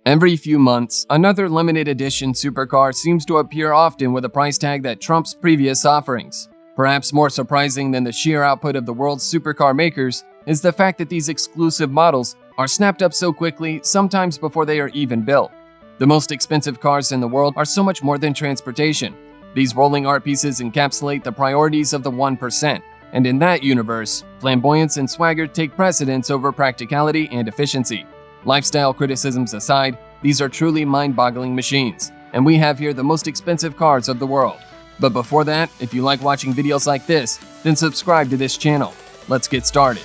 Every few months, another limited edition supercar seems to appear often with a price tag that trumps previous offerings. Perhaps more surprising than the sheer output of the world's supercar makers is the fact that these exclusive models are snapped up so quickly, sometimes before they are even built. The most expensive cars in the world are so much more than transportation. These rolling art pieces encapsulate the priorities of the 1%, and in that universe, flamboyance and swagger take precedence over practicality and efficiency. Lifestyle criticisms aside, these are truly mind-boggling machines, and we have here the most expensive cars of the world. But before that, if you like watching videos like this, then subscribe to this channel. Let's get started.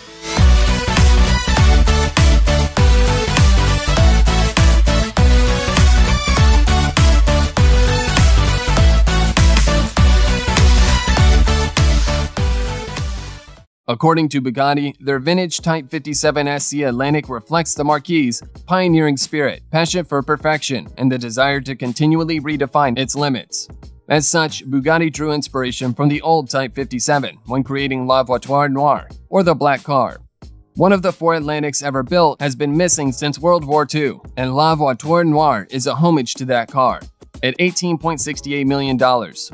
According to Bugatti, their vintage Type 57 SC Atlantic reflects the Marquis's pioneering spirit, passion for perfection, and the desire to continually redefine its limits. As such, Bugatti drew inspiration from the old Type 57 when creating La Voiture Noire, or the Black Car. One of the 4 Atlantics ever built has been missing since World War II, and La Voiture Noire is a homage to that car. At $18.68 million,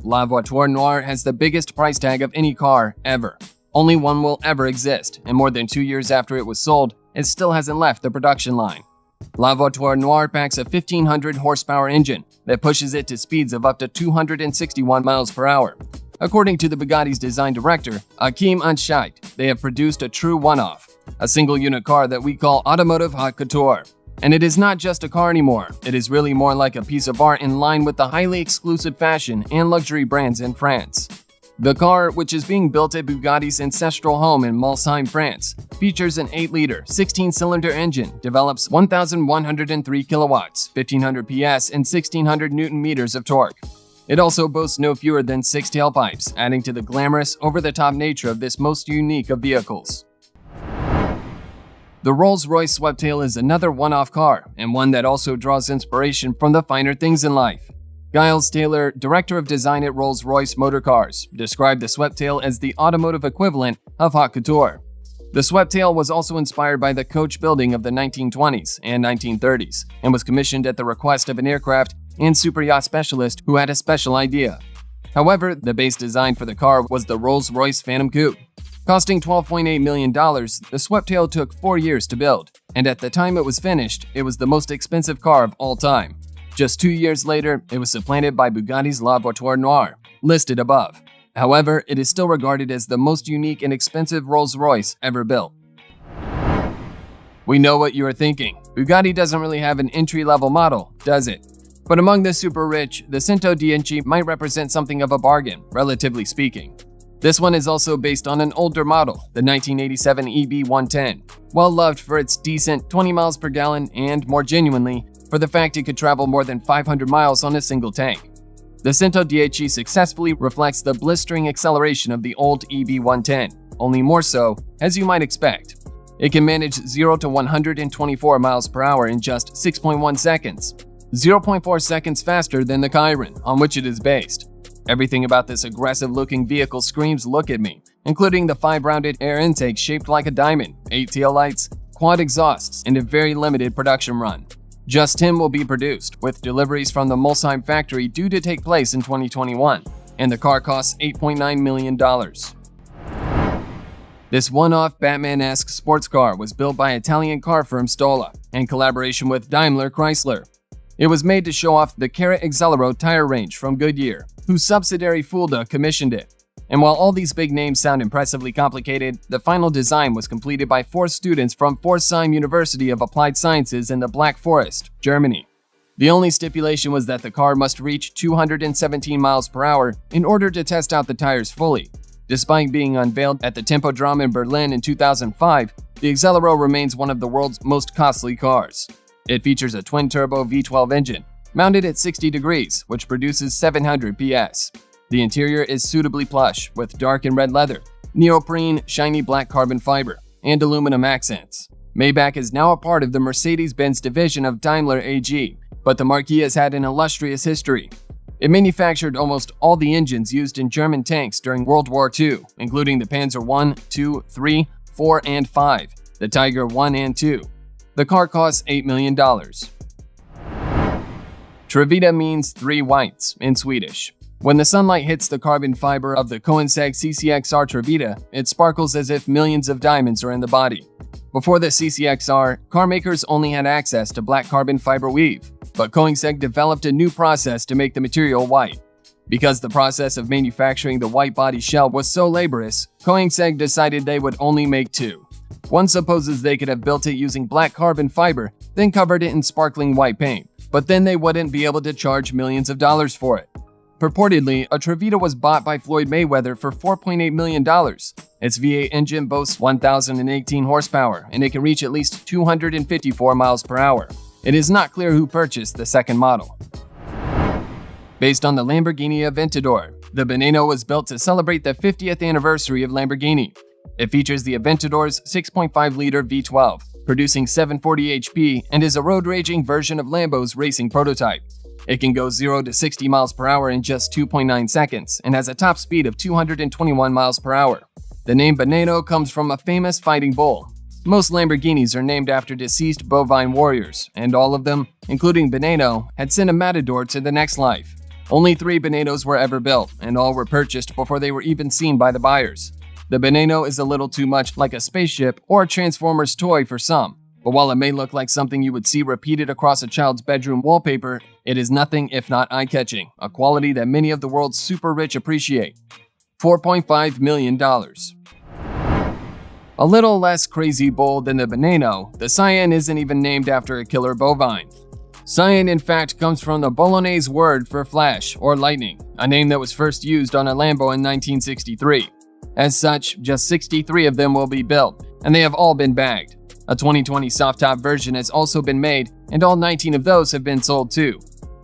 La Voiture Noire has the biggest price tag of any car ever. Only one will ever exist, and more than 2 years after it was sold, it still hasn't left the production line. La Voiture Noire packs a 1,500 horsepower engine that pushes it to speeds of up to 261 miles per hour. According to the Bugatti's design director, Hakim Anshait, they have produced a true one-off, a single-unit car that we call automotive haute couture. And it is not just a car anymore, it is really more like a piece of art in line with the highly exclusive fashion and luxury brands in France. The car, which is being built at Bugatti's ancestral home in Mulsanne, France, features an 8-liter, 16-cylinder engine, develops 1,103 kilowatts, 1,500 PS, and 1,600 Newton-meters of torque. It also boasts no fewer than 6 tailpipes, adding to the glamorous, over-the-top nature of this most unique of vehicles. The Rolls-Royce SWEPTAIL is another one-off car, and one that also draws inspiration from the finer things in life. Giles Taylor, director of design at Rolls-Royce Motor Cars, described the SWEPTAIL as the automotive equivalent of haute couture. The SWEPTAIL was also inspired by the coach building of the 1920s and 1930s, and was commissioned at the request of an aircraft and superyacht specialist who had a special idea. However, the base design for the car was the Rolls-Royce Phantom Coupe. Costing $12.8 million, the SWEPTAIL took 4 years to build, and at the time it was finished, it was the most expensive car of all time. Just 2 years later, it was supplanted by Bugatti's La Voiture Noire, listed above. However, it is still regarded as the most unique and expensive Rolls-Royce ever built. We know what you are thinking. Bugatti doesn't really have an entry-level model, does it? But among the super rich, the CENTODIECE might represent something of a bargain, relatively speaking. This one is also based on an older model, the 1987 EB110, well loved for its decent 20 miles per gallon and, more genuinely, for the fact it could travel more than 500 miles on a single tank. The CENTODIECE successfully reflects the blistering acceleration of the old EB110, only more so, as you might expect. It can manage 0 to 124 miles per hour in just 6.1 seconds, 0.4 seconds faster than the Chiron, on which it is based. Everything about this aggressive-looking vehicle screams "look at me," including the 5-rounded air intake shaped like a diamond, 8 taillights, quad exhausts, and a very limited production run. Just 10 will be produced, with deliveries from the Mulsanne factory due to take place in 2021, and the car costs $8.9 million. This one-off Batman-esque sports car was built by Italian car firm Stola, in collaboration with Daimler Chrysler. It was made to show off the EXELERO tire range from Goodyear, whose subsidiary Fulda commissioned it. And while all these big names sound impressively complicated, the final design was completed by 4 students from Pforzheim University of Applied Sciences in the Black Forest, Germany. The only stipulation was that the car must reach 217 miles per hour in order to test out the tires fully. Despite being unveiled at the Tempodrome in Berlin in 2005, the EXELERO remains one of the world's most costly cars. It features a twin-turbo V12 engine, mounted at 60 degrees, which produces 700 PS. The interior is suitably plush, with dark and red leather, neoprene, shiny black carbon fiber, and aluminum accents. Maybach is now a part of the Mercedes-Benz division of Daimler AG, but the Marquis has had an illustrious history. It manufactured almost all the engines used in German tanks during World War II, including the Panzer I, II, III, IV, and V, the Tiger I and II. The car costs $8 million. TREVITA means 3 whites in Swedish. When the sunlight hits the carbon fiber of the KOENIGSEGG CCXR TREVITA, it sparkles as if millions of diamonds are in the body. Before the CCXR, car makers only had access to black carbon fiber weave, but KOENIGSEGG developed a new process to make the material white. Because the process of manufacturing the white body shell was so laborious, KOENIGSEGG decided they would only make 2. One supposes they could have built it using black carbon fiber, then covered it in sparkling white paint, but then they wouldn't be able to charge millions of dollars for it. Purportedly, a TREVITA was bought by Floyd Mayweather for $4.8 million. Its V8 engine boasts 1,018 horsepower, and it can reach at least 254 miles per hour. It is not clear who purchased the second model. Based on the Lamborghini Aventador, the BENENO was built to celebrate the 50th anniversary of Lamborghini. It features the Aventador's 6.5-liter V12, producing 740 HP, and is a road-raging version of Lambo's racing prototype. It can go 0 to 60 miles per hour in just 2.9 seconds and has a top speed of 221 miles per hour. The name BENENO comes from a famous fighting bull. Most Lamborghinis are named after deceased bovine warriors, and all of them, including BENENO, had sent a matador to the next life. Only 3 BENENOs were ever built, and all were purchased before they were even seen by the buyers. The BENENO is a little too much like a spaceship or a Transformers toy for some, but while it may look like something you would see repeated across a child's bedroom wallpaper, it is nothing if not eye-catching, a quality that many of the world's super rich appreciate. $4.5 million. A little less crazy bold than the BENENO, the SIAN isn't even named after a killer bovine. SIAN in fact comes from the Bolognese word for flash or lightning, a name that was first used on a Lambo in 1963. As such, just 63 of them will be built, and they have all been bagged. A 2020 soft-top version has also been made, and all 19 of those have been sold too.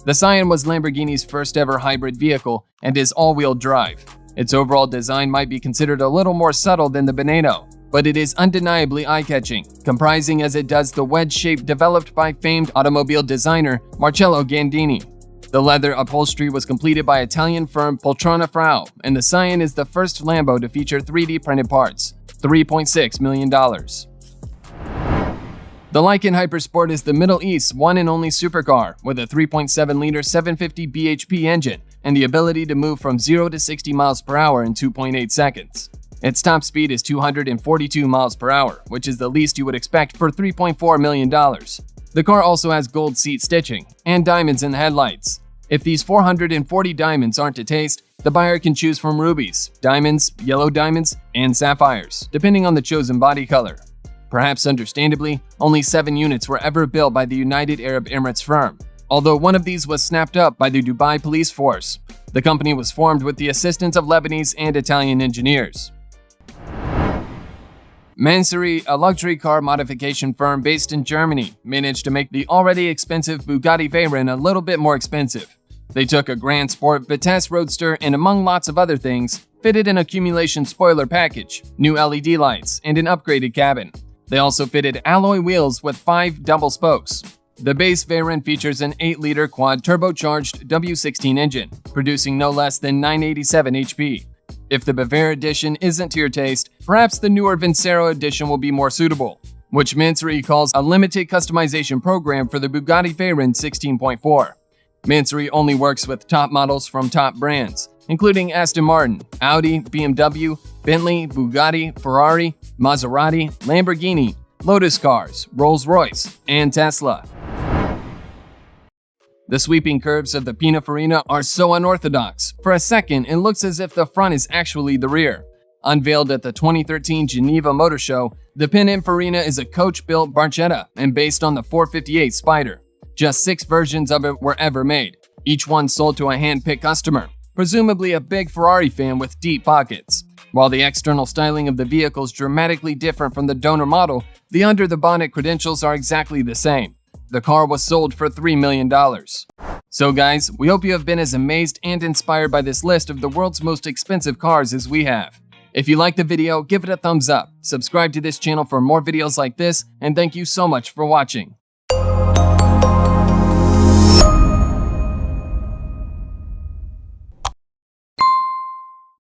The SIAN was Lamborghini's first ever hybrid vehicle and is all-wheel drive. Its overall design might be considered a little more subtle than the BENENO, but it is undeniably eye-catching, comprising as it does the wedge shape developed by famed automobile designer Marcello Gandini. The leather upholstery was completed by Italian firm Poltrona Frau, and the SIAN is the first Lambo to feature 3D printed parts. $3.6 million. The LYKAN HYPERSPORT is the Middle East's one and only supercar with a 3.7-liter 750 bhp engine and the ability to move from 0 to 60 miles per hour in 2.8 seconds. Its top speed is 242 miles per hour, which is the least you would expect for $3.4 million. The car also has gold seat stitching and diamonds in the headlights. If these 440 diamonds aren't to taste, the buyer can choose from rubies, diamonds, yellow diamonds, and sapphires, depending on the chosen body color. Perhaps understandably, only 7 units were ever built by the United Arab Emirates firm, although one of these was snapped up by the Dubai Police Force. The company was formed with the assistance of Lebanese and Italian engineers. MANSORY, a luxury car modification firm based in Germany, managed to make the already expensive Bugatti VEYRON a little bit more expensive. They took a Grand Sport Vitesse Roadster and, among lots of other things, fitted an accumulation spoiler package, new LED lights, and an upgraded cabin. They also fitted alloy wheels with 5 double spokes. The base VEYRON features an 8-liter quad-turbocharged W16 engine, producing no less than 987 HP. If the BEVERE edition isn't to your taste, perhaps the newer VENENO edition will be more suitable, which MANSORY calls a limited customization program for the Bugatti VEYRON 16.4. MANSORY only works with top models from top brands, including Aston Martin, Audi, BMW, Bentley, Bugatti, Ferrari, Maserati, Lamborghini, Lotus Cars, Rolls-Royce, and Tesla. The sweeping curves of the PININFARINA are so unorthodox. For a second, it looks as if the front is actually the rear. Unveiled at the 2013 Geneva Motor Show, the PININFARINA is a coach-built Barchetta and based on the 458 Spider. Just 6 versions of it were ever made, each one sold to a hand-picked customer, presumably a big Ferrari fan with deep pockets. While the external styling of the vehicle is dramatically different from the donor model, the under-the-bonnet credentials are exactly the same. The car was sold for $3 million. So guys, we hope you have been as amazed and inspired by this list of the world's most expensive cars as we have. If you liked the video, give it a thumbs up, subscribe to this channel for more videos like this, and thank you so much for watching.